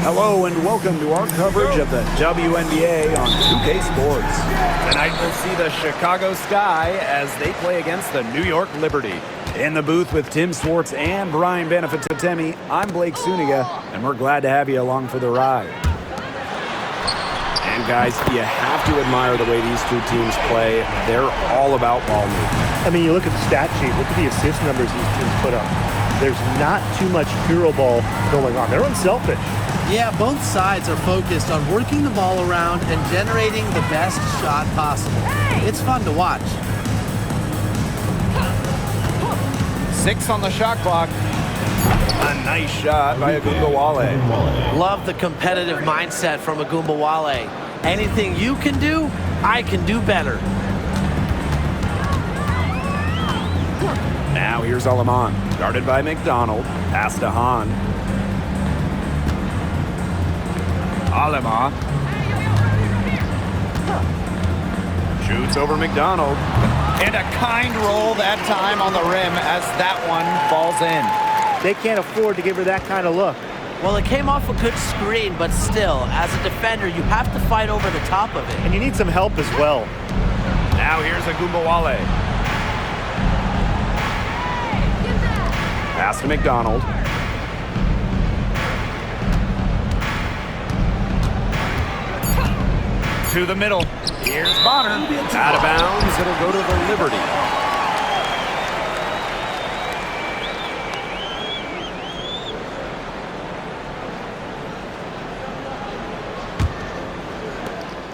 Hello and welcome to our coverage of the WNBA on 2K Sports. Tonight we'll see the Chicago Sky as they play against the New York Liberty. In the booth with Tim Swartz and Brian Benefitotemi, I'm Blake Suniga, and we're glad to have you along for the ride. And guys, you have to admire the way these two teams play. They're all about ball movement. I mean, you look at the stat sheet, look at the assist numbers these teams put up. There's not too much hero ball going on. They're unselfish. Yeah, both sides are focused on working the ball around and generating the best shot possible. It's fun to watch. 6 on the shot clock. A nice shot by Agumbawale. Love the competitive mindset from Agumbawale. Anything you can do, I can do better. Now here's Alaman, guarded by McDonald. Pass to Hahn. Alema shoots over McDonald. And a kind roll that time on the rim as that one falls in. They can't afford to give her that kind of look. Well, it came off a good screen, but still, as a defender, you have to fight over the top of it. And you need some help as well. Now here's Agumbawale. Pass to McDonald. To the middle. Here's Bonner. Out of bounds. It'll go to the Liberty.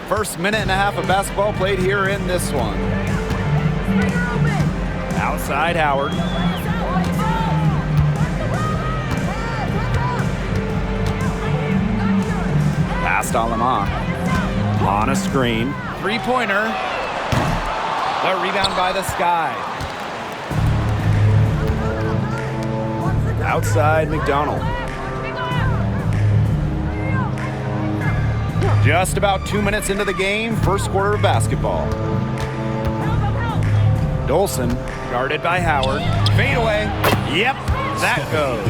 First minute and a half of basketball played here in this one. Outside Howard. Past Alema. On a screen. Three-pointer. The rebound by the Sky. Outside McDonald. Just about 2 minutes into the game, first quarter of basketball. Dolson, guarded by Howard. Fade away. Yep, that goes.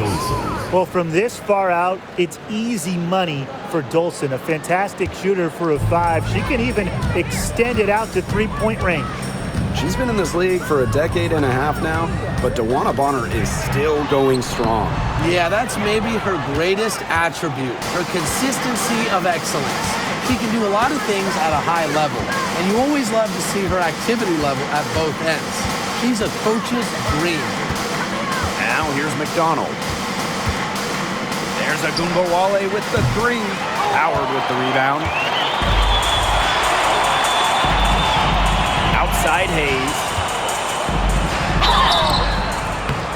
Well, from this far out, it's easy money for Dolson, a fantastic shooter for a 5. She can even extend it out to three-point range. She's been in this league for a decade and a half now, but DeWanna Bonner is still going strong. Yeah, that's maybe her greatest attribute, her consistency of excellence. She can do a lot of things at a high level, and you always love to see her activity level at both ends. She's a coach's dream. Now here's McDonald. There's Agumbawale with the 3. Howard with the rebound. Outside Hayes.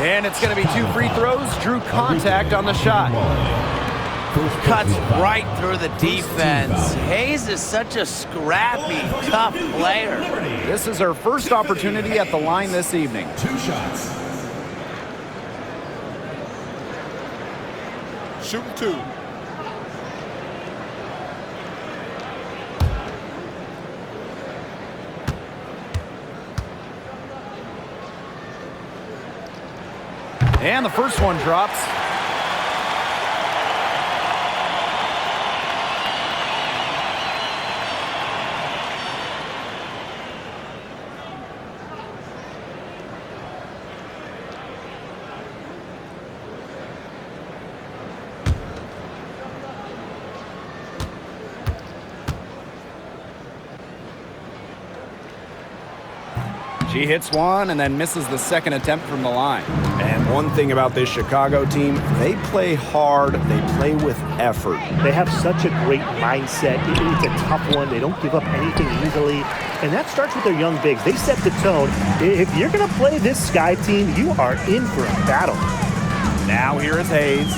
And it's going to be 2 free throws. Drew contact on the shot. Cuts right through the defense. Hayes is such a scrappy, tough player. This is her first opportunity at the line this evening. 2 shots. Shooting 2. And the first one drops. She hits one and then misses the second attempt from the line. And one thing about this Chicago team, they play hard, they play with effort. They have such a great mindset. It's a tough one. They don't give up anything easily. And that starts with their young bigs. They set the tone. If you're going to play this Sky team, you are in for a battle. Now here is Hayes.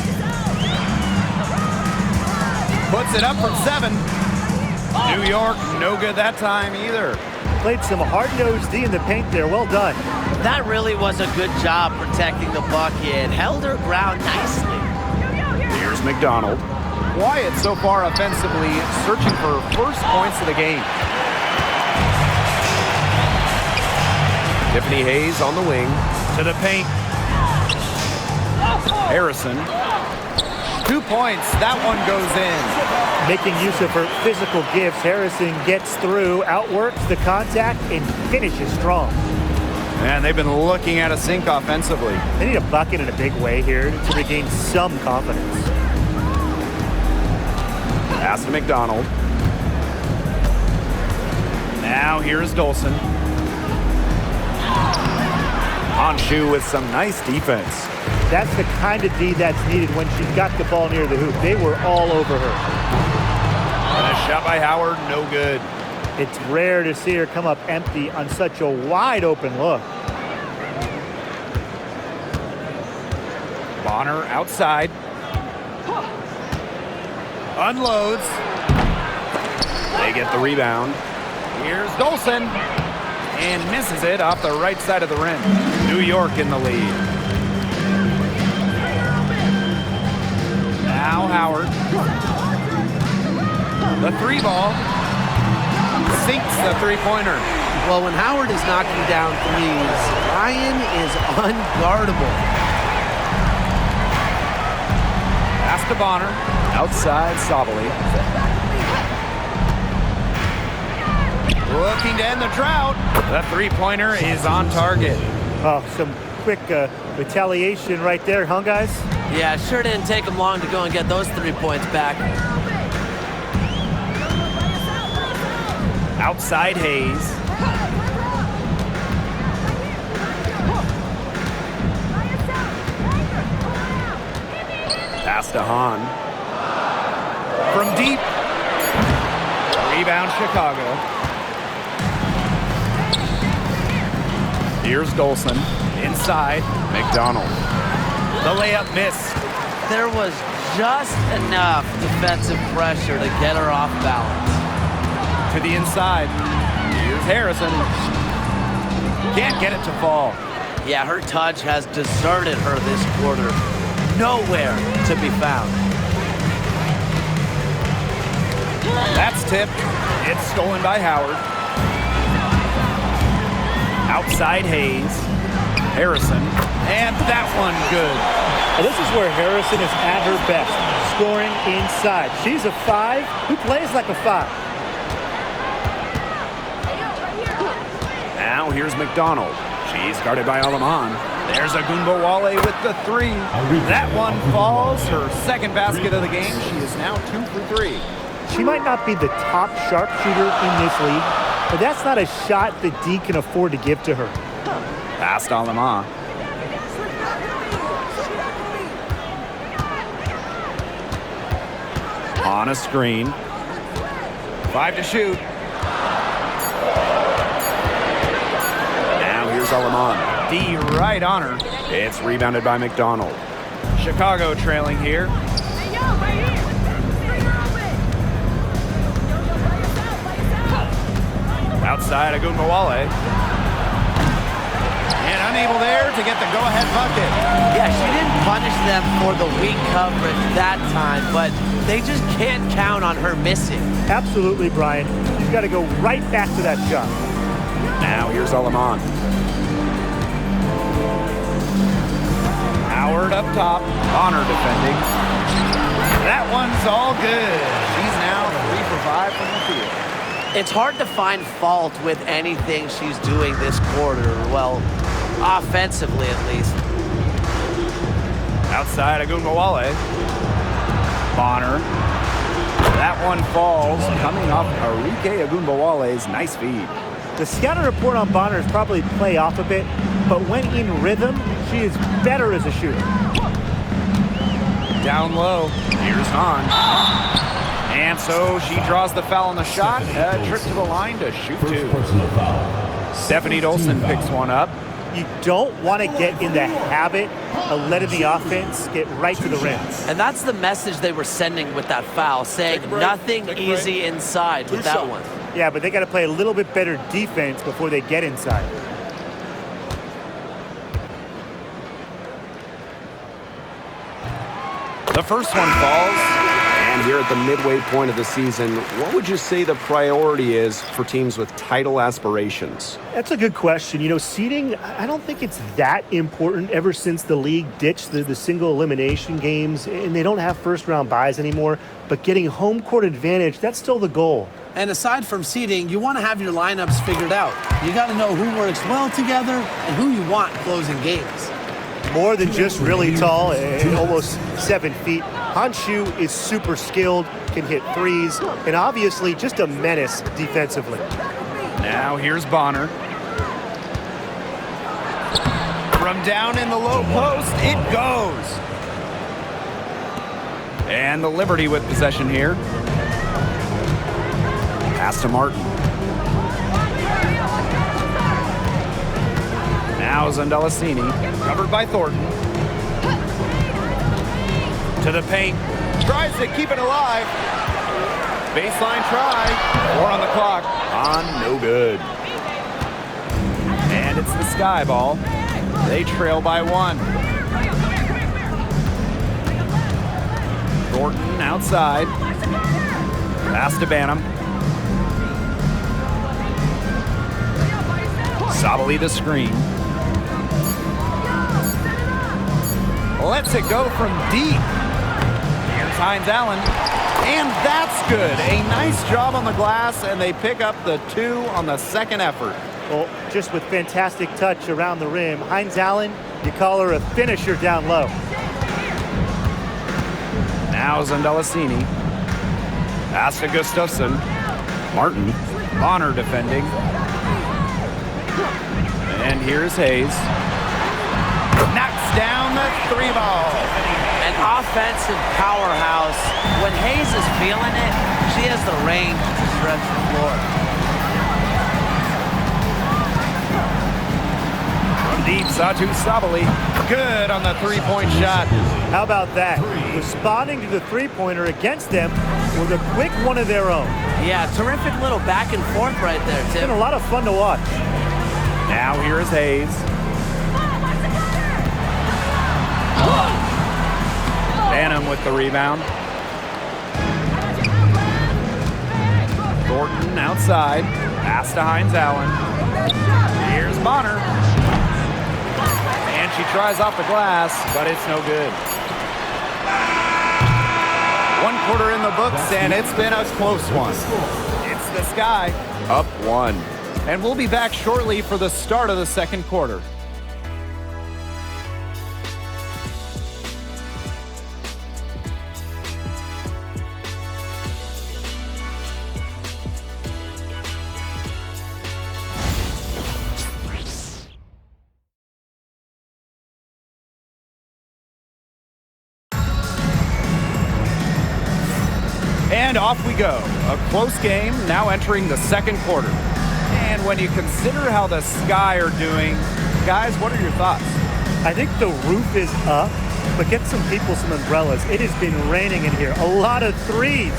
Puts it up from 7. New York, no good that time either. Played some hard-nosed D in the paint there. Well done. That really was a good job protecting the bucket. Held her ground nicely. Here's McDonald. Quiet so far offensively, searching for first points of the game. Tiffany Hayes on the wing. To the paint. Harrison. 2 points. That one goes in. Making use of her physical gifts, Harrison gets through, outworks the contact, and finishes strong. And they've been looking at a sink offensively. They need a bucket in a big way here to regain some confidence. Pass to McDonald. Now here's Dolson. Honshu with some nice defense. That's the kind of D that's needed when she got the ball near the hoop. They were all over her. And a shot by Howard, no good. It's rare to see her come up empty on such a wide open look. Bonner outside. Unloads. They get the rebound. Here's Dolson. And misses it off the right side of the rim. New York in the lead. Now Howard. The three ball. Sinks the three-pointer. Well, when Howard is knocking down threes, Ryan is unguardable. Pass to Bonner. Outside Sabali. Looking to end the drought. The three-pointer is on target. Oh, some quick retaliation right there, huh, guys? Yeah, sure didn't take him long to go and get those 3 points back. Outside Hayes. Pass to Hahn. From deep. Rebound Chicago. Here's Dolson. Inside. McDonald. The layup missed. There was just enough defensive pressure to get her off balance. To the inside. Here's Harrison. Can't get it to fall. Yeah, her touch has deserted her this quarter. Nowhere to be found. That's tipped. It's stolen by Howard. Outside Hayes. Harrison. And that one good. Well, this is where Harrison is at her best, scoring inside. She's a 5 who plays like a 5. Now here's McDonald. She's guarded by Alaman. There's Agunbowale with the three. That one falls. Her second basket of the game. She is now 2 for 3. She might not be the top sharpshooter in this league, but that's not a shot that D can afford to give to her. Past Alaman. On a screen. 5 to shoot. Now here's Alaman. D right on her. It's rebounded by McDonald. Chicago trailing here. Outside Agunbowale. And unable there to get the go-ahead bucket. Yeah, she didn't punish them for the weak coverage that time, but they just can't count on her missing. Absolutely, Brian. She's got to go right back to that shot. Now here's Alaman. Howard up top. Bonner defending. That one's all good. She's now 3 for 5 from the field. It's hard to find fault with anything she's doing this quarter. Well, offensively at least. Outside Agunbowale. Bonner. That one falls, coming off Arike Agunbowale's nice feed. The scouting report on Bonner is probably play off a bit, but when in rhythm, she is better as a shooter. Down low. Here's Hahn. And so she draws the foul on the shot. A trip to the line to shoot 2. Stephanie Dolson picks one up. You don't want to get in the habit of letting the offense get right to the rim. And that's the message they were sending with that foul, saying nothing easy inside with that one. Yeah, but they got to play a little bit better defense before they get inside. The first one falls, And here at the midway point of the season, what would you say the priority is for teams with title aspirations? That's a good question. You know, seeding, I don't think it's that important ever since the league ditched the single elimination games, and they don't have first-round buys anymore. But getting home court advantage, that's still the goal. And aside from seeding, you want to have your lineups figured out. You got to know who works well together and who you want closing games. More than just really tall and almost 7 feet, Hanshu is super skilled, can hit threes, and obviously just a menace defensively. Now here's Bonner. From down in the low post, it goes. And the Liberty with possession here. Pass to Martin. Now Zandalasini, covered by Thornton. To the paint. Tries to keep it alive. Baseline try. 4 on the clock. No good. And it's the Sky ball. They trail by 1. Thornton outside. Pass to Banham. Sabali the screen. Lets it go from deep. Here's Hines Allen. And that's good. A nice job on the glass, and they pick up the 2 on the second effort. Well, just with fantastic touch around the rim. Hines Allen, you call her a finisher down low. Now Zandalasini. Pass to Gustafson. Martin. Bonner defending. And here's Hayes. Knocks down the 3 ball. An offensive powerhouse. When Hayes is feeling it, she has the range to stretch the floor. From deep, Satu Sabali. Good on the 3-point shot. How about that? Responding to the three-pointer against them with a quick one of their own. Yeah, terrific little back and forth right there, It's Tim. been a lot of fun to watch. Now here is Hayes. Banham with the rebound. Thornton outside. Pass to Hines Allen. Here's Bonner. And she tries off the glass, but it's no good. 1 quarter in the books, and it's been a close one. It's the Sky up 1. And we'll be back shortly for the start of the second quarter. And off we go. A close game now entering the second quarter. And when you consider how the Sky are doing, guys, what are your thoughts? I think the roof is up, but get some people some umbrellas. It has been raining in here. A lot of threes.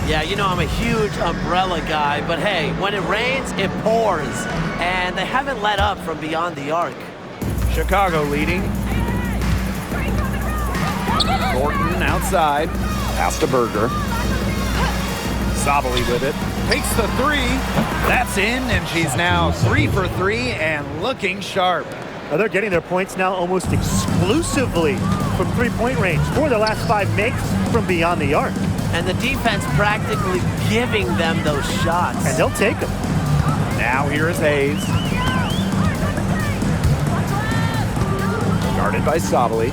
Yeah, you know I'm a huge umbrella guy, but hey, when it rains, it pours. And they haven't let up from beyond the arc. Chicago leading. Thornton outside. Pass to Berger. Sabali with it. Takes the 3. That's in, and she's now 3 for 3 and looking sharp. Now they're getting their points now almost exclusively from three-point range. 4 of their last 5 makes from beyond the arc. And the defense practically giving them those shots. And they'll take them. Now here is Hayes. Guarded by Sabali.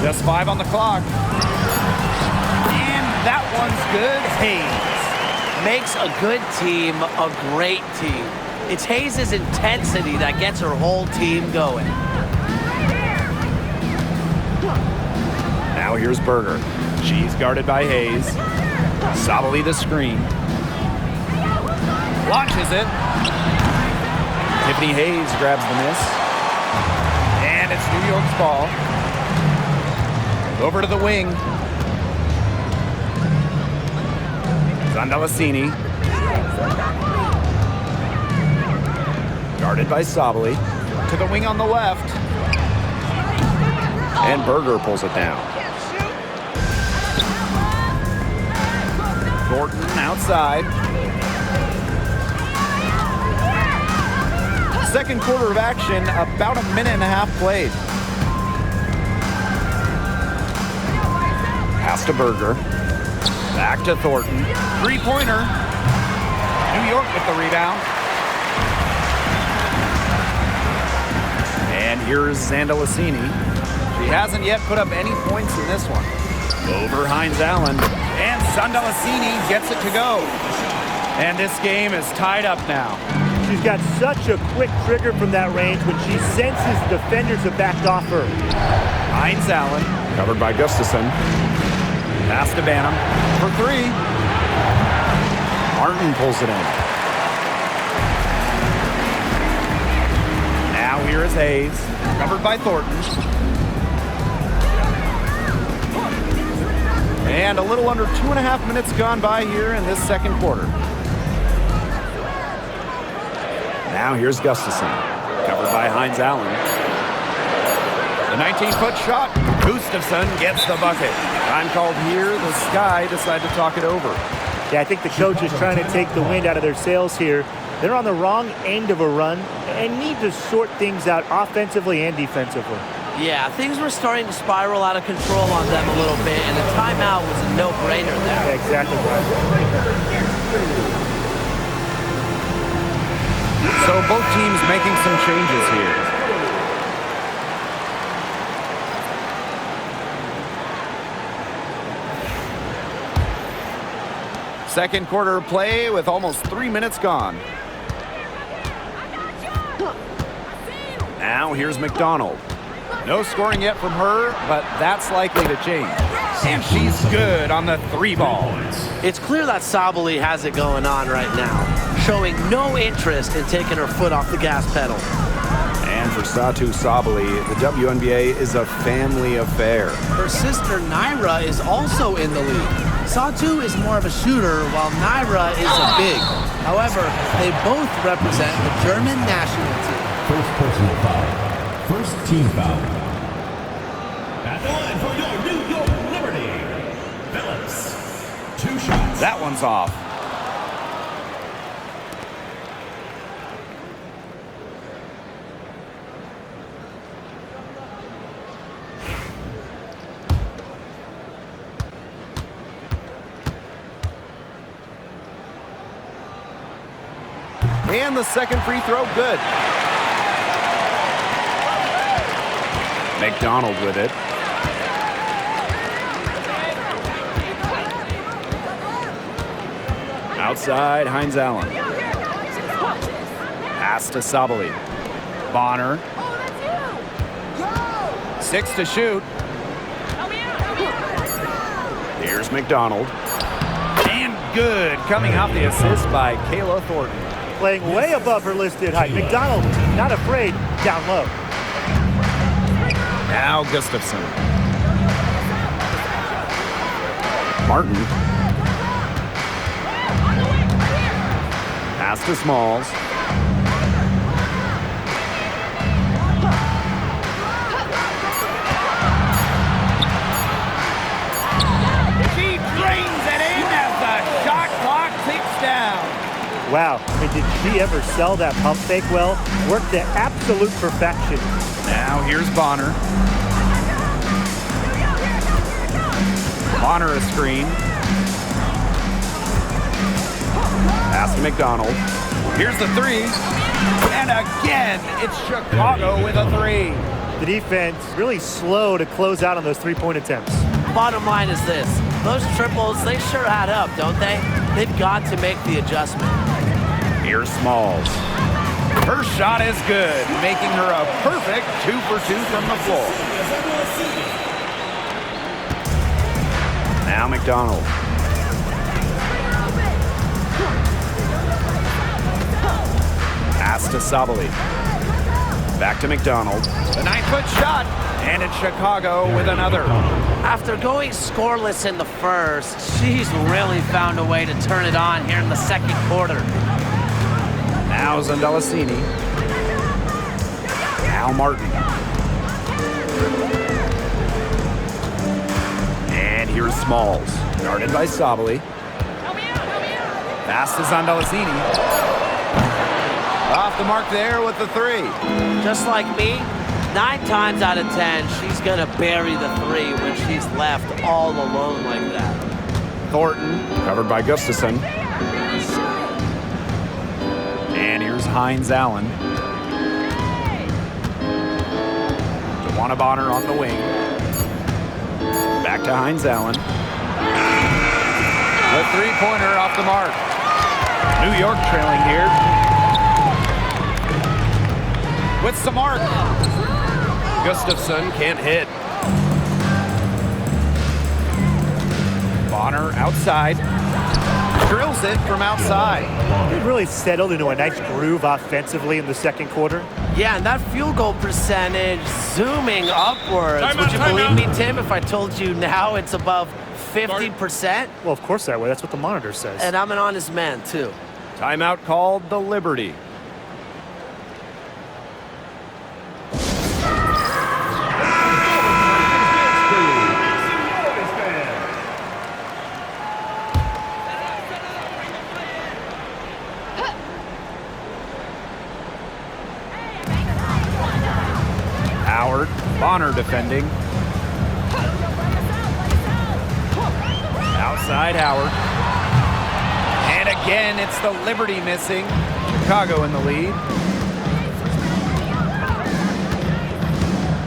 Just 5 on the clock. And that one's good. Hayes makes a good team a great team. It's Hayes' intensity that gets her whole team going. Now here's Berger. She's guarded by Hayes. Sabali the screen. Launches it. Tiffany Hayes grabs the miss. And it's New York's ball. Over to the wing. Zandalasini. Guarded by Sabali. To the wing on the left. And Berger pulls it down. Thornton outside. Second quarter of action, about a minute and a half played. Pass to Berger. Back to Thornton. Three-pointer. New York with the rebound. And here's Zandalicini. She hasn't yet put up any points in this one. Over Hines Allen. And Zandalicini gets it to go. And this game is tied up now. She's got such a quick trigger from that range when she senses defenders have backed off her. Hines Allen. Covered by Gustafson. Pass to Banham for three. Martin pulls it in. Now here is Hayes. Covered by Thornton. And a little under 2.5 minutes gone by here in this second quarter. Now here's Gustafson. Covered by Hines Allen. The 19-foot shot. Gustafson gets the bucket. Time called here. The Sky decide to talk it over. Yeah, I think the coach is trying to take the wind out of their sails here. They're on the wrong end of a run and need to sort things out offensively and defensively. Yeah, things were starting to spiral out of control on them a little bit, and a timeout was a no-brainer there. Yeah, exactly right. So both teams making some changes here. Second quarter of play with almost 3 minutes gone. Now here's McDonald. No scoring yet from her, but that's likely to change. And she's good on the three ball. It's clear that Sabali has it going on right now, showing no interest in taking her foot off the gas pedal. And for Satu Sabali, the WNBA is a family affair. Her sister Naira is also in the league. Satu is more of a shooter, while Naira is a big. However, they both represent the German national team. First personal foul. First team foul. At the line for your New York Liberty, Phillips. 2 shots. That one's off. And the second free throw, good. McDonald with it. Outside, Hines Allen. Pass to Sabali. Bonner. 6 to shoot. Here's McDonald. And good, coming off the assist by Kayla Thornton. Playing way above her listed height. McDonald, not afraid, down low. Now Gustafson. Martin. Pass to Smalls. She drains it in as the shot clock ticks down. Wow, I mean, did she ever sell that pump fake well? Worked to absolute perfection. Now here's Bonner. Bonner a screen. Pass to McDonald. Here's the three. And again, it's Chicago with a three. The defense really slow to close out on those three-point attempts. Bottom line is this. Those triples, they sure add up, don't they? They've got to make the adjustment. Here's Smalls. Her shot is good, making her a perfect 2 for 2 from the floor. Now McDonald. Pass to Sabali. Back to McDonald. The 9-foot shot, and it's Chicago with another. After going scoreless in the first, she's really found a way to turn it on here in the second quarter. Now Zandalicini. Now Martin. And here's Smalls. Guarded by Sabali. Pass to Zandalazini. Off the mark there with the three. Just like me, 9 times out of 10, she's going to bury the three when she's left all alone like that. Thornton, covered by Gustafson. And here's Hines Allen. Joanna Bonner on the wing. Back to Hines Allen. The three-pointer off the mark. New York trailing here. With some mark. Gustafson can't hit. Bonner outside. Drills it from outside. They've really settled into a nice groove offensively in the second quarter. Yeah, and that field goal percentage zooming upwards. Would you believe me, Tim, if I told you now it's above 50%? Well, of course I would. That's what the monitor says. And I'm an honest man, too. Timeout called the Liberty. Howard, Bonner defending. Outside Howard. And again, it's the Liberty missing. Chicago in the lead.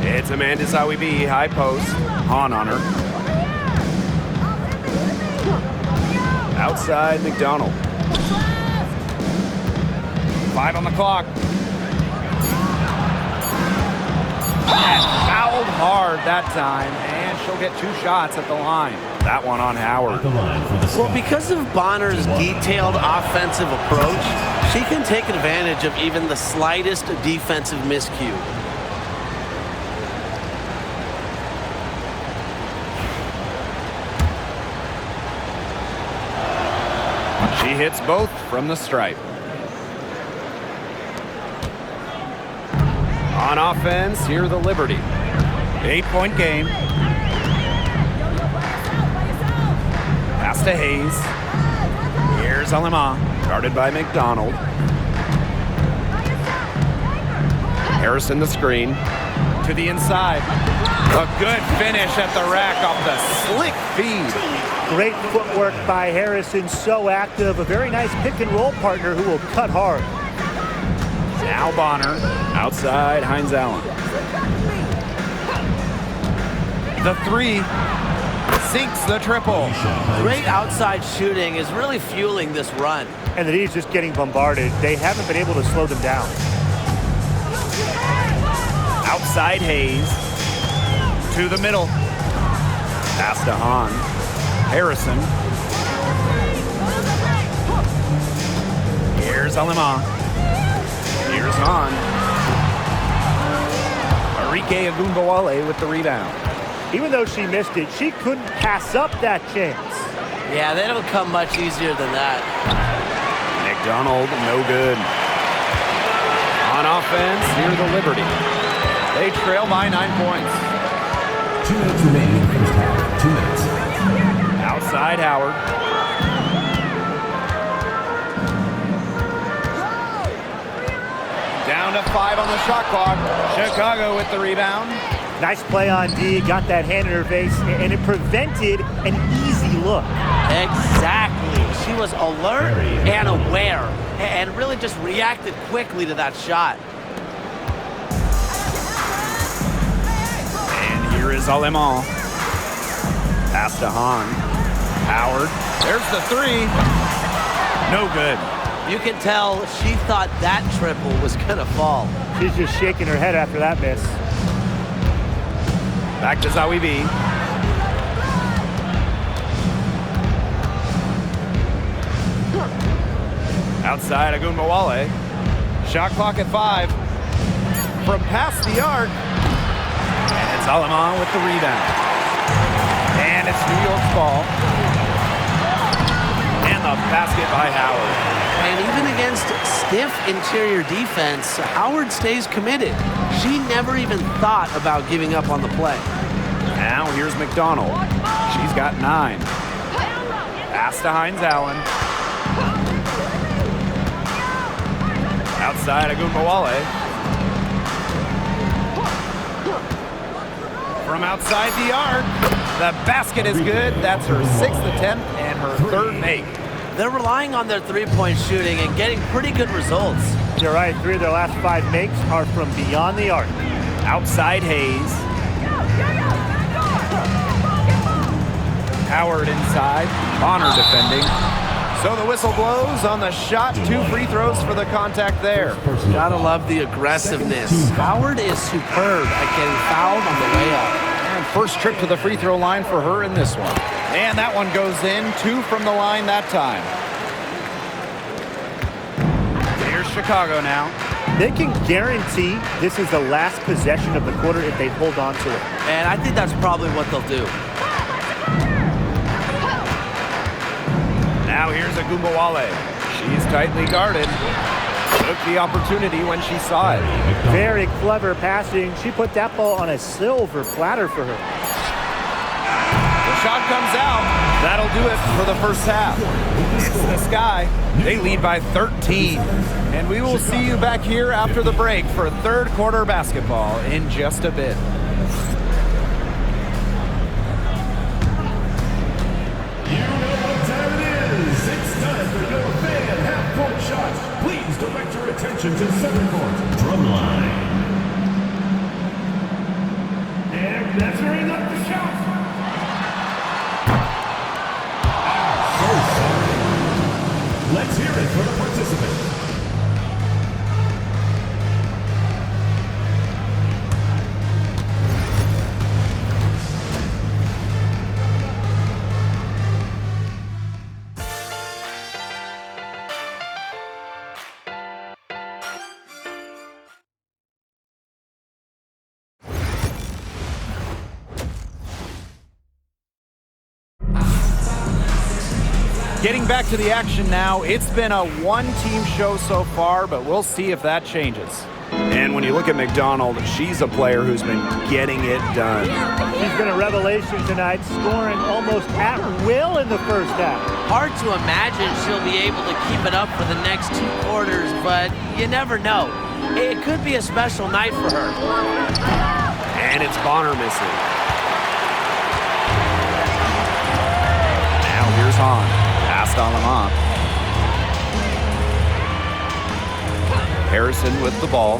It's Amanda Zawibi, high post. Hahn on her. Outside McDonald. 5 on the clock. And fouled hard that time, and she'll get 2 shots at the line. That one on Howard. Well, because of Bonner's detailed offensive approach, she can take advantage of even the slightest defensive miscue. She hits both from the stripe. On offense, here the Liberty. 8-point game. Pass to Hayes. Here's Alema, guarded by McDonald. Harrison the screen. To the inside. A good finish at the rack off the slick feed. Great footwork by Harrison, so active. A very nice pick-and-roll partner who will cut hard. Now Bonner, outside Hines Allen. The three sinks the triple. Great outside shooting is really fueling this run. And the D's just getting bombarded. They haven't been able to slow them down. Outside Hayes. To the middle. Pass to Hahn. Harrison. Here's Alema. Here's Hahn. Arike Agumbawale with the rebound. Even though she missed it, she couldn't pass up that chance. Yeah, they don't come much easier than that. McDonald, no good. On offense, here the Liberty. They trail by 9 points. 2 minutes remaining in the first half. 2 minutes. Outside Howard. Down to 5 on the shot clock. Chicago with the rebound. Nice play on D, got that hand in her face, and it prevented an easy look. Exactly. She was alert and aware and really just reacted quickly to that shot. And here is Alema. Pass to Hahn. Howard. There's the 3. No good. You can tell she thought that triple was going to fall. She's just shaking her head after that miss. Back to Zawibi. Outside Agumbawale. Shot clock at 5. From past the arc. And it's Alema with the rebound. And it's New York's ball. And the basket by Howard. And even against stiff interior defense, Howard stays committed. She never even thought about giving up on the play. Now here's McDonald. She's got 9. Pass to Hines Allen. Outside Agumbawale. From outside the arc. The basket is good. That's her 6th attempt and her 3rd make. They're relying on their three-point shooting and getting pretty good results. You're right. 3 of their last 5 makes are from beyond the arc. Outside Hayes. Howard inside. Bonner defending. So the whistle blows on the shot. 2 free throws for the contact there. Gotta love the aggressiveness. Howard is superb at getting fouled on the way up. And first trip to the free throw line for her in this one. And that one goes in. 2 from the line that time. Here's Chicago now. They can guarantee this is the last possession of the quarter if they hold on to it. And I think that's probably what they'll do. Now here's Agumbawale. She's tightly guarded. Took the opportunity when she saw it. Very clever passing. She put that ball on a silver platter for her. The shot comes out. That'll do it for the first half. It's the Sky. They lead by 13. And we will see you back here after the break for 3rd quarter basketball in just a bit. You know what time it is. It's time for your fan half-court shots. Please direct your attention to center court. Drumline. And measuring up the shot. So sorry. Let's hear it for the participants. Getting back to the action now, it's been a 1-team show so far, but we'll see if that changes. And when you look at McDonald, she's a player who's been getting it done. She's been a revelation tonight, scoring almost at will in the first half. Hard to imagine she'll be able to keep it up for the next 2 quarters, but you never know. It could be a special night for her. And it's Bonner missing. Now here's Hahn. Passed on Lamont. Harrison with the ball.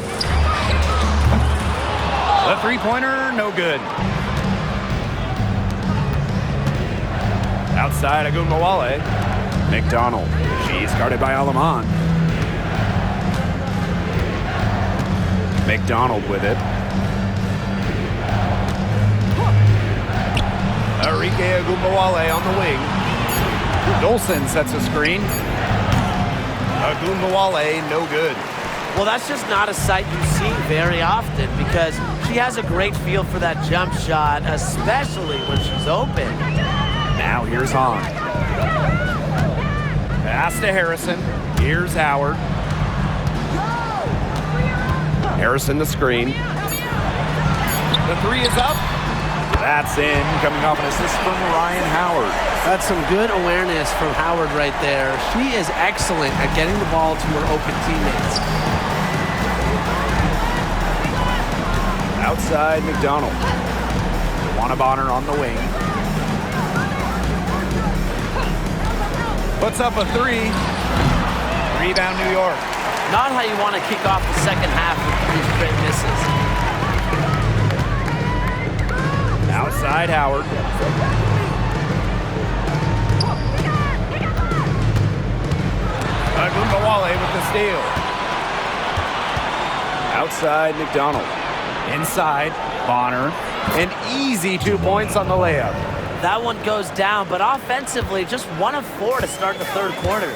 The 3-pointer, no good. Outside Agumbawale. McDonald. She's guarded by Alamon. McDonald with it. Enrique Agumbawale on the wing. Dolson sets a screen. Agumbawale, no good. Well, that's just not a sight you see very often because she has a great feel for that jump shot, especially when she's open. Now here's Hahn. Pass to Harrison. Here's Howard. Harrison the screen. The 3 is up. That's in, coming off an assist from Ryan Howard. That's some good awareness from Howard right there. She is excellent at getting the ball to her open teammates. Outside McDonald. Juana Bonner on the wing. Puts up a 3. Rebound New York. Not how you want to kick off the second half with 3 straight misses. Outside Howard. Agumbawale with the steal. Outside McDonald. Inside Bonner. An easy 2 points on the layup. That one goes down, but offensively, just 1 of 4 to start the 3rd quarter.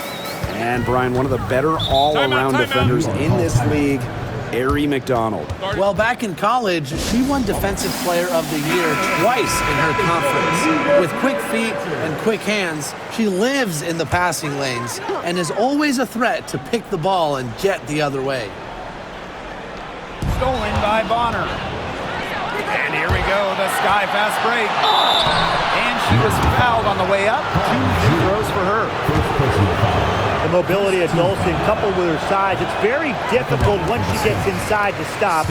And Brian, one of the better all-around defenders in this league, Arie McDonald. Well, back in college, she won Defensive Player of the Year twice in her conference. With quick feet and quick hands, she lives in the passing lanes and is always a threat to pick the ball and get the other way. Stolen by Bonner. And here we go, the Sky fast break. And she was fouled on the way up. 2 free throws for her. The The mobility of Dolson coupled with her size, it's very difficult once she gets inside to stop.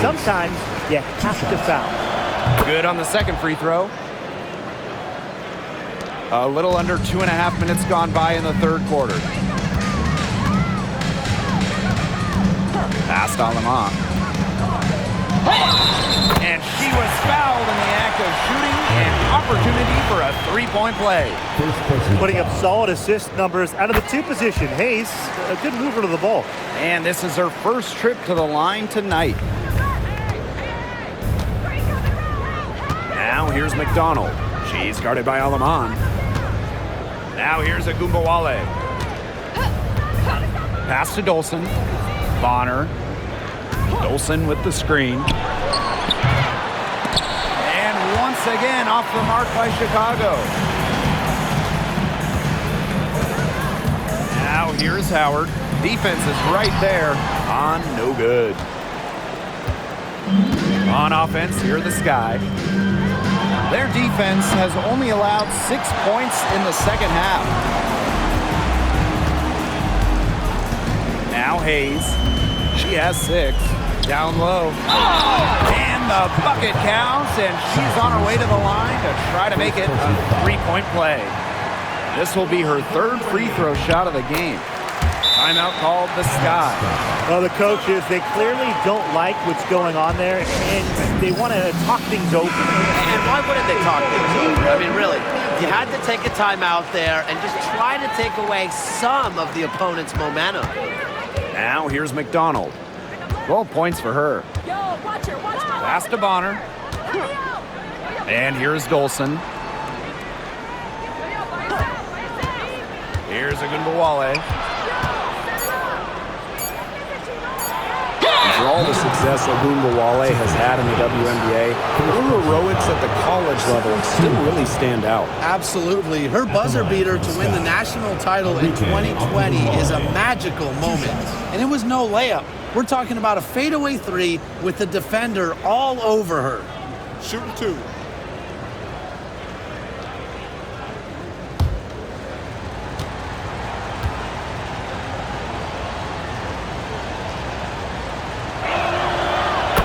Sometimes you have to foul. Good on the second free throw. A little under 2.5 minutes gone by in the third quarter. Past Aleman. And she was fouled in the act of shooting, an opportunity for a three-point play. Putting up solid assist numbers out of the two position. Hayes, a good mover to the ball. And this is her first trip to the line tonight. Now here's McDonald. She's guarded by Aleman. Now here's Agumbawale. Pass to Dolson. Bonner. Dolson with the screen. And once again off the mark by Chicago. Now here's Howard. Defense is right there. On no good. On offense, here are the Sky. Their defense has only allowed 6 points in the second half. Now Hayes. She has 6. Down low. And the bucket counts, and she's on her way to the line to try to make it a three-point play. This will be her third free throw shot of the game. Timeout called the Sky. Well, the coaches, they clearly don't like what's going on there, and they want to talk things over. And why wouldn't they talk things over? I mean, really, you had to take a timeout there and just try to take away some of the opponent's momentum. Now here's McDonald. 12 points for her. Pass to Bonner. And here's Dolson. Here's Agumbawale. For all the success Agumbawale has had in the WNBA, her heroics at the college level still really stand out. Absolutely. Her buzzer beater to win the national title in 2020 is a magical moment. And it was no layup. We're talking about a fadeaway three with the defender all over her. Shooting 2.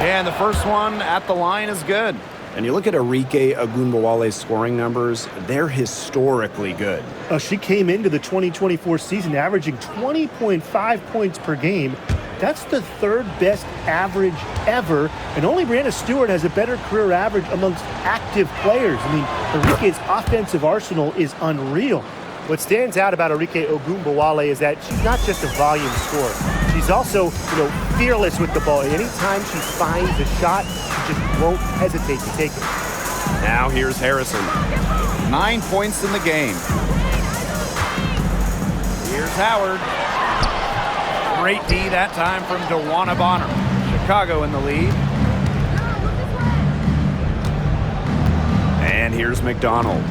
And the first one at the line is good. And you look at Arike Agumbawale's scoring numbers, they're historically good. She came into the 2024 season averaging 20.5 points per game. That's the third best average ever, and only Brianna Stewart has a better career average amongst active players. I mean, Arike's offensive arsenal is unreal. What stands out about Arike Ogunbowale is that she's not just a volume scorer. She's also, fearless with the ball. Anytime she finds a shot, she just won't hesitate to take it. Now here's Harrison. 9 points in the game. Here's Howard. Great D that time from DeWanna Bonner. Chicago in the lead. And here's McDonald.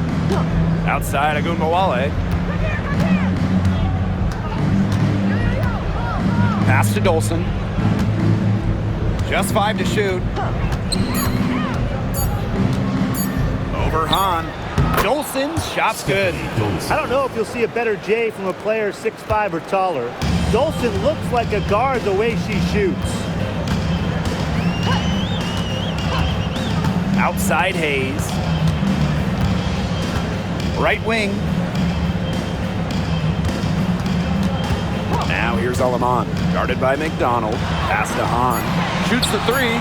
Outside Agumbawale. Pass to Dolson. Just 5 to shoot. Over Hahn. Dolson's shot's good. I don't know if you'll see a better J from a player 6'5" or taller. Dolson looks like a guard the way she shoots. Outside Hayes. Right wing. Now here's Aleman, guarded by McDonald. Pass to Hahn. Shoots the three.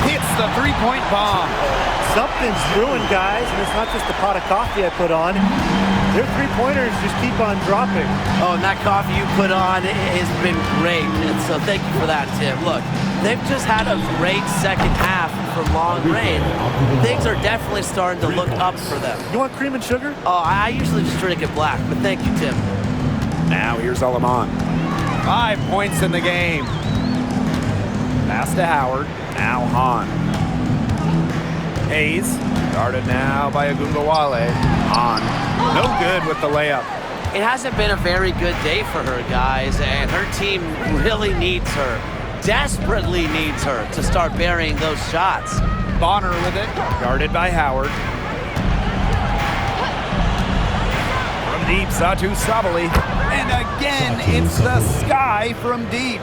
Hits the three-point bomb. Something's brewing, guys, and it's not just the pot of coffee I put on. Their three-pointers just keep on dropping. Oh, and that coffee you put on has been great. And so thank you for that, Tim. Look, they've just had a great second half from long range. Things are definitely starting to look up for them. You want cream and sugar? Oh, I usually just drink it black, but thank you, Tim. Now here's Aleman. 5 points in the game. Pass to Howard. Now Hahn. Hayes, guarded now by Agumbawale. Hahn, no good with the layup. It hasn't been a very good day for her, guys, and her team really needs her, desperately needs her to start burying those shots. Bonner with it, guarded by Howard. From Deep, Satu Sabali. And again, it's the sky from deep.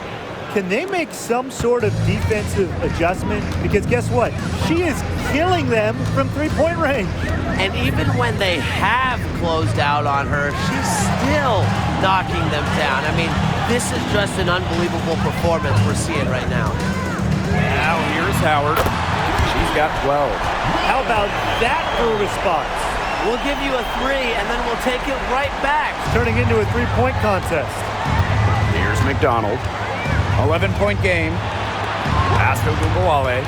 Can they make some sort of defensive adjustment? Because guess what? She is killing them from three-point range. And even when they have closed out on her, she's still knocking them down. I mean, this is just an unbelievable performance we're seeing right now. Now here's Howard. She's got 12. How about that for a response? We'll give you a 3, and then we'll take it right back. Turning into a three-point contest. Here's McDonald. 11-point game. Pass to Ogunbowale.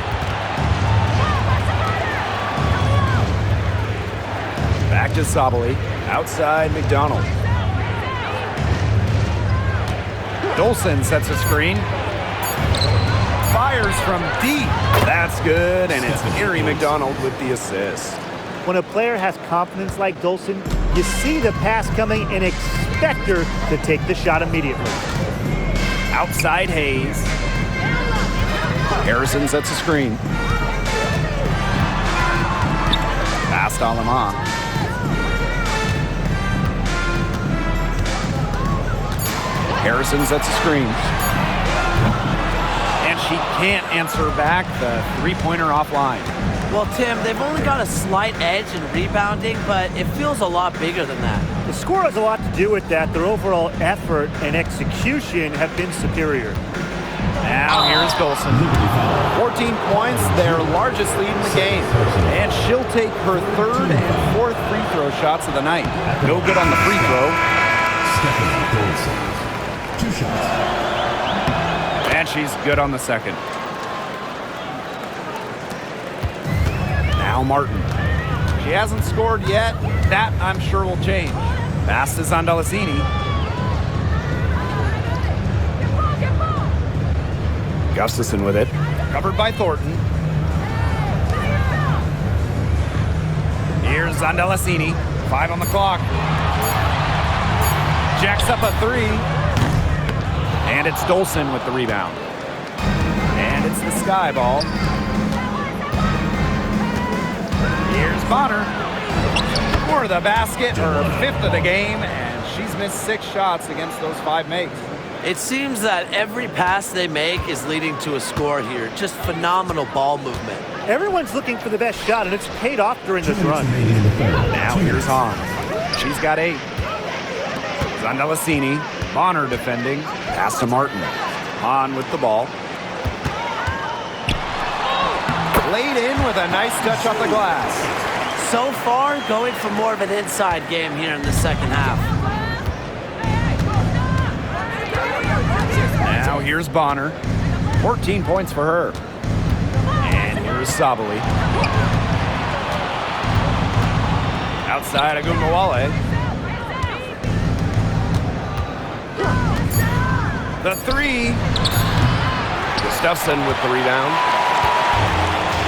Back to Sabali. Outside McDonald. Dolson sets a screen. Fires from deep. That's good, and it's Erie McDonald with the assist. When a player has confidence like Dolson, you see the pass coming and expect her to take the shot immediately. Outside Hayes. Harrison sets a screen. Pass to Alaman. Harrison sets a screen. And she can't answer back the three-pointer offline. Well, Tim, they've only got a slight edge in rebounding, but it feels a lot bigger than that. The score has a lot to do with that. Their overall effort and execution have been superior. Now here's Dolson. 14 points, their largest lead in the game. And she'll take her third and fourth free throw shots of the night. No good on the free throw. Stephanie Dolson. 2 shots. And she's good on the second. Now Martin. She hasn't scored yet. That, I'm sure, will change. Pass to Zandalasini. Gustafson with it. Covered by Thornton. Here's Zandalasini. 5 on the clock. Jacks up a 3. And it's Dolson with the rebound. And it's the Sky ball. Here's Bonner for the basket, her 5th of the game, and she's missed 6 shots against those 5 makes. It seems that every pass they make is leading to a score here. Just phenomenal ball movement. Everyone's looking for the best shot, and it's paid off during this run. Now here's Hahn. She's got 8. Zandalasini, Bonner defending. Pass to Martin. Hahn with the ball. Laid in with a nice touch off the glass. So far, going for more of an inside game here in the second half. Now here's Bonner. 14 points for her. And here's Sabali. Outside Ogunbowale. The 3. Gustafson with the rebound.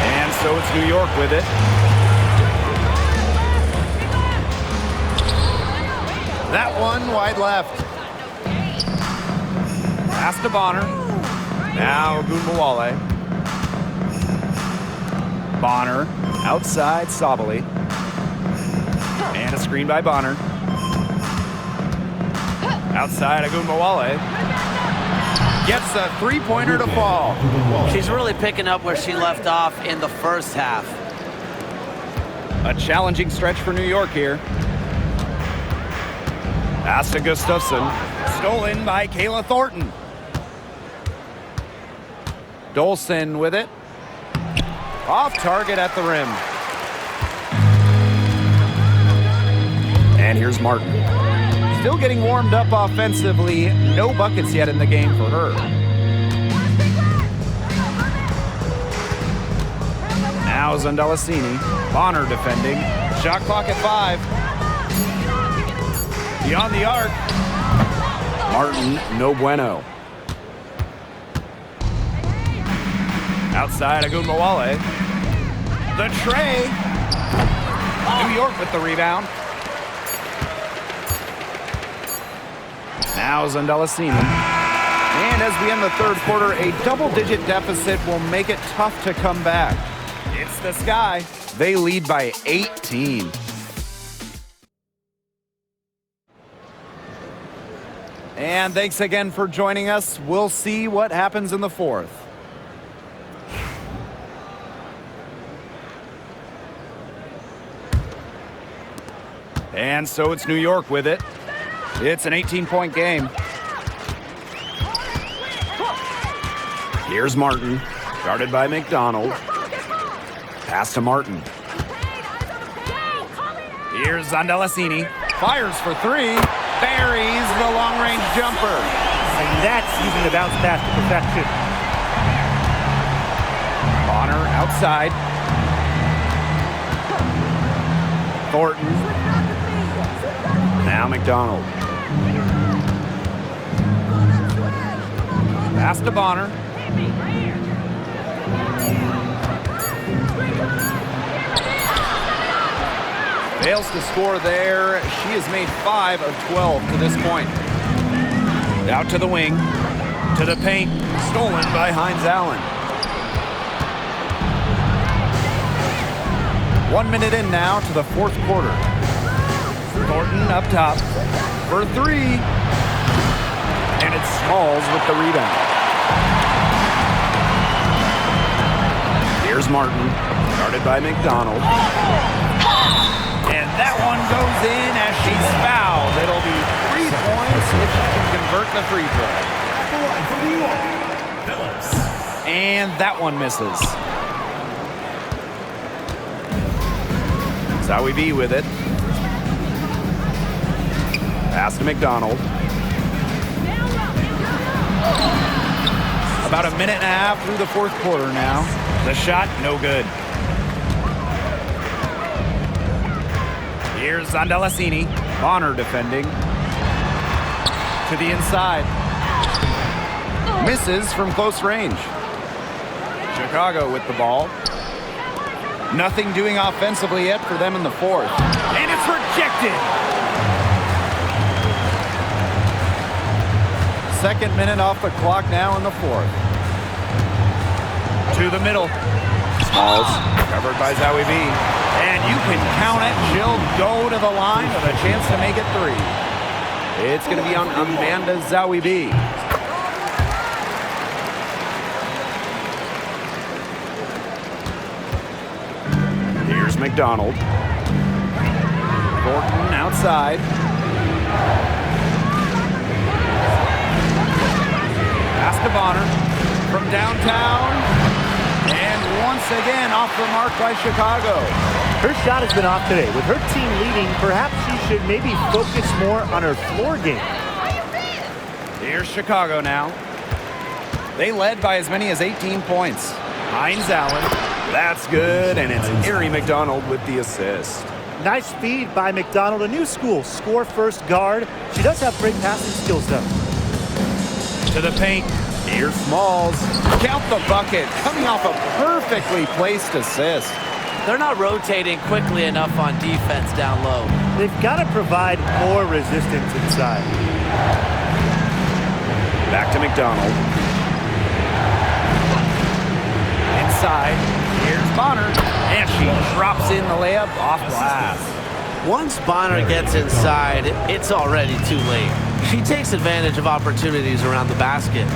And so it's New York with it. That one wide left. Pass to Bonner. Now Ogunbowale. Bonner outside Sabali. And a screen by Bonner. Outside Ogunbowale. Gets a three-pointer to fall. She's really picking up where she left off in the first half. A challenging stretch for New York here. Pass to Gustafson. Stolen by Kayla Thornton. Dolson with it. Off target at the rim. And here's Martin. Still getting warmed up offensively. No buckets yet in the game for her. Now Zandalasini. Bonner defending. Shot clock at 5. Beyond the arc. Martin, no bueno. Outside Ogunbowale. The tray. New York with the rebound. Now Zandalasini. And as we end the third quarter, a double-digit deficit will make it tough to come back. It's the Sky. They lead by 18. And thanks again for joining us. We'll see what happens in the fourth. And so it's New York with it. It's an 18-point game. Here's Martin, guarded by McDonald. Pass to Martin. Here's Zandalasini. Fires for three. Buries the long-range jumper. And that's using the bounce pass to perfection. Bonner outside. Thornton. Now McDonald. Pass to Bonner. Fails to score there. She has made 5 of 12 to this point. Out to the wing. To the paint. Stolen by Hines Allen. 1 minute in now to the fourth quarter. Thornton up top for three. And it's Smalls with the rebound. Here's Martin, guarded by McDonald. And that one goes in as she's fouled. It'll be 3 points if she can convert the free throw. And that one misses. Zowie B with it. Pass to McDonald. About a minute and a half through the fourth quarter now. The shot, no good. Here's Zandalasini. Bonner defending. To the inside. Misses from close range. Chicago with the ball. Nothing doing offensively yet for them in the fourth. And it's rejected. Second minute off the clock now in the fourth. To the middle. Smalls, covered by Zowie B. And you can count it. She'll go to the line with a chance to make it 3. It's going to be on Amanda Zowie B. Here's McDonald. Thornton outside. Pass to Bonner from downtown. And once again off the mark by Chicago. Her shot has been off today. With her team leading, perhaps she should maybe focus more on her floor game. Here's Chicago now. They led by as many as 18 points. Hines Allen. That's good, and it's Erie McDonald with the assist. Nice feed by McDonald, a new school. Score first guard. She does have great passing skills, though. To the paint. Here's Smalls. Count the bucket. Coming off a perfectly placed assist. They're not rotating quickly enough on defense down low. They've got to provide more resistance inside. Back to McDonald. Inside. Here's Bonner. And she drops in the layup off glass. Once Bonner gets inside, it's already too late. She takes advantage of opportunities around the basket.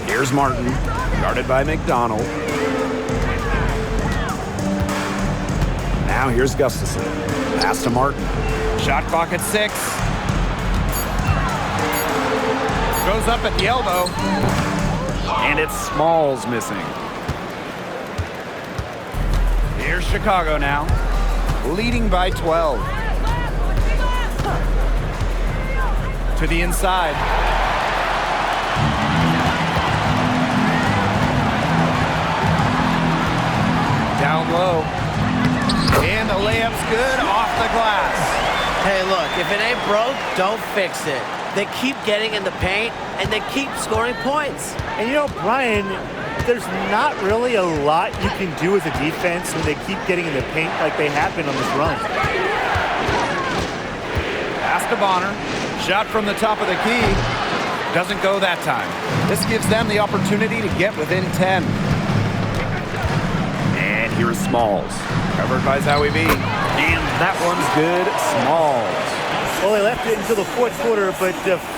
Here's Martin, guarded by McDonald. Now here's Gustafson. Pass to Martin. Shot clock at 6. Goes up at the elbow. And it's Smalls missing. Here's Chicago now, leading by 12. To the inside. Down low. And the layup's good off the glass. Hey, look, if it ain't broke, don't fix it. They keep getting in the paint, and they keep scoring points. And you know, Brian, there's not really a lot you can do as a defense when they keep getting in the paint like they have been on this run. Pass to Bonner. Shot from the top of the key. Doesn't go that time. This gives them the opportunity to get within 10. And here's Smalls. Covered by Zowie B. And that one's good. Smalls. Well, they left it until the fourth quarter, but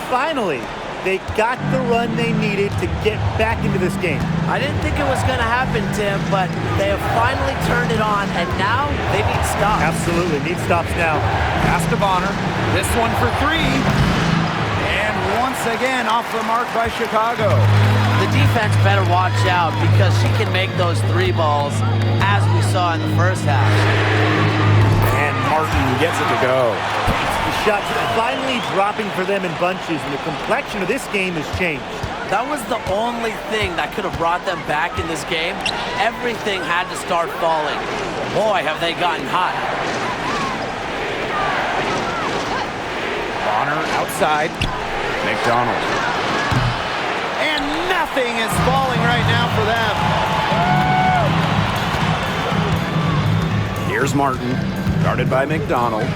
finally, they got the run they needed to get back into this game. I didn't think it was going to happen, Tim, but they have finally turned it on, and now they need stops. Absolutely, need stops now. Pass to Bonner. This one for three. And once again, off the mark by Chicago. The defense better watch out because she can make those three balls, as we saw in the first half. And Martin gets it to go. The shots finally dropping for them in bunches, and the complexion of this game has changed. That was the only thing that could have brought them back in this game. Everything had to start falling. Boy, have they gotten hot. Bonner outside. McDonald. And nothing is falling right now for them. Here's Martin, guarded by McDonald.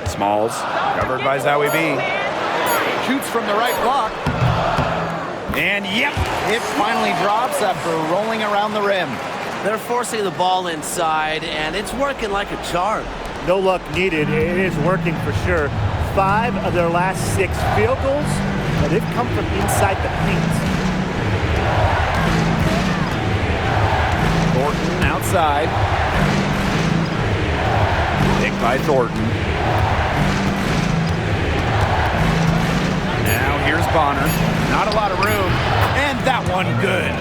Smalls, covered by Zowie B. Shoots from the right block. And yep, it finally drops after rolling around the rim. They're forcing the ball inside, and it's working like a charm. No luck needed. It is working for sure. 5 of their last 6 field goals, but they've come from inside the paint. Thornton outside. Picked by Thornton. Now here's Bonner. Not a lot of room. And that one good.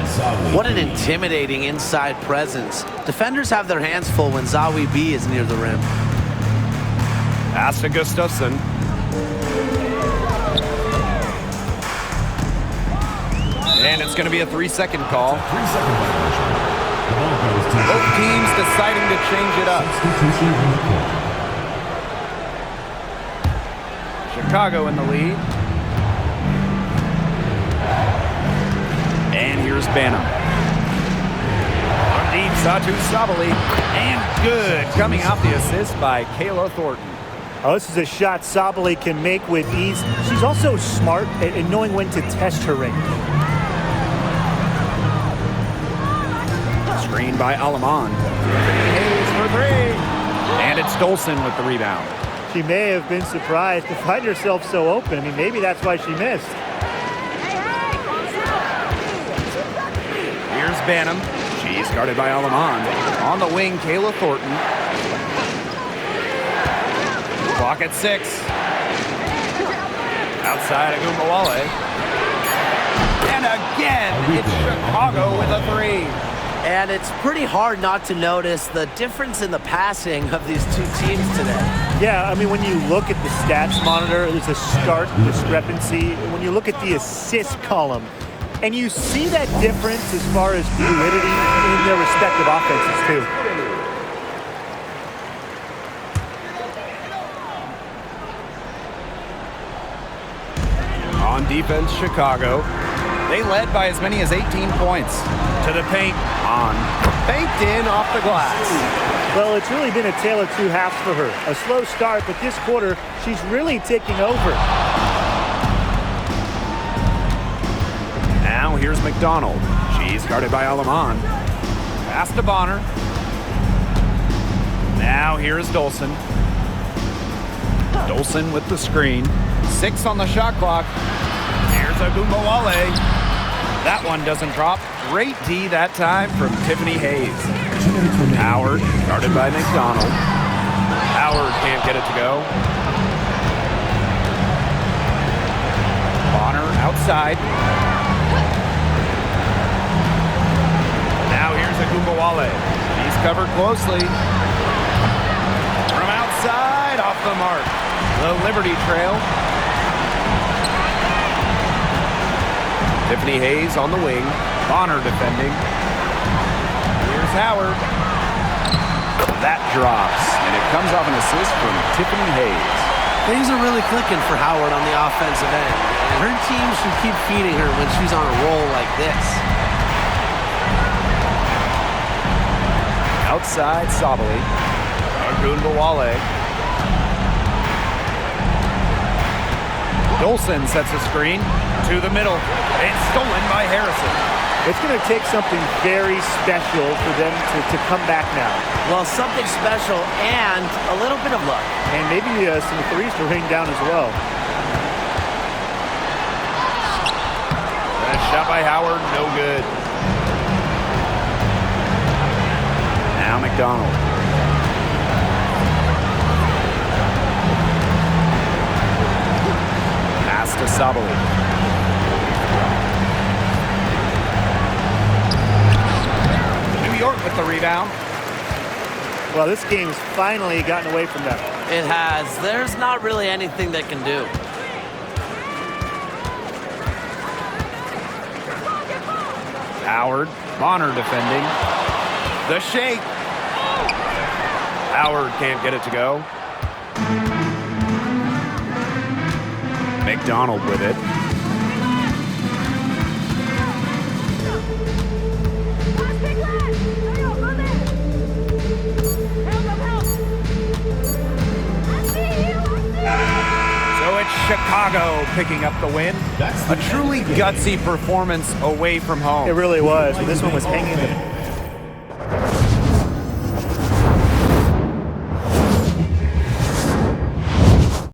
What an intimidating inside presence. Defenders have their hands full when Zowie B is near the rim. Pass to Gustafson. And it's going to be a 3-second call. 3-second violation. The ball goes to Both teams deciding to change it up. substitution on the court. Chicago in the lead. And here's Banham. On deep, Satu Sabali. And good. Coming off the assist by Kayla Thornton. Oh, this is a shot Sabali can make with ease. She's also smart at knowing when to test her range. Screen by Alaman. Hayes for three. And it's Dolson with the rebound. She may have been surprised to find herself so open. I mean, maybe that's why she missed. Here's Banham. She's guarded by Alaman. On the wing, Kayla Thornton. Clock at 6. Outside Agumbawale. And again, it's Chicago with a 3. And it's pretty hard not to notice the difference in the passing of these two teams today. Yeah, I mean, when you look at the stats monitor, there's a stark discrepancy. When you look at the assist column, and you see that difference as far as fluidity in their respective offenses, too. On defense, Chicago. They led by as many as 18 points. To the paint. On. Banked in off the glass. Well, it's really been a tale of two halves for her. A slow start, but this quarter, she's really taking over. Now here's McDonald. She's guarded by Alaman. Pass to Bonner. Now here's Dolson. Dolson with the screen. 6 on the shot clock. Here's Agumbawale. That one doesn't drop. Great D that time from Tiffany Hayes. Howard, guarded by McDonald. Howard can't get it to go. Bonner outside. Now here's Agumbawale. He's covered closely. From outside, off the mark. The Liberty trail. Tiffany Hayes on the wing. Bonner defending. Here's Howard. That drops, and it comes off an assist from Tiffany Hayes. Things are really clicking for Howard on the offensive end. And her team should keep feeding her when she's on a roll like this. Outside, Sabali. Agumbawale. Dolson sets a screen to the middle. And stolen by Harrison. It's going to take something very special for them to come back now. Well, something special and a little bit of luck. And maybe some threes to rain down as well. That shot by Howard, no good. Now McDonald. Pass to Sabali. New York with the rebound. Well, this game's finally gotten away from them. It has. There's not really anything they can do. Howard, Bonner defending. The shake. Howard can't get it to go. McDonald with it. So it's Chicago picking up the win. A truly gutsy performance away from home. It really was. This one was hanging in the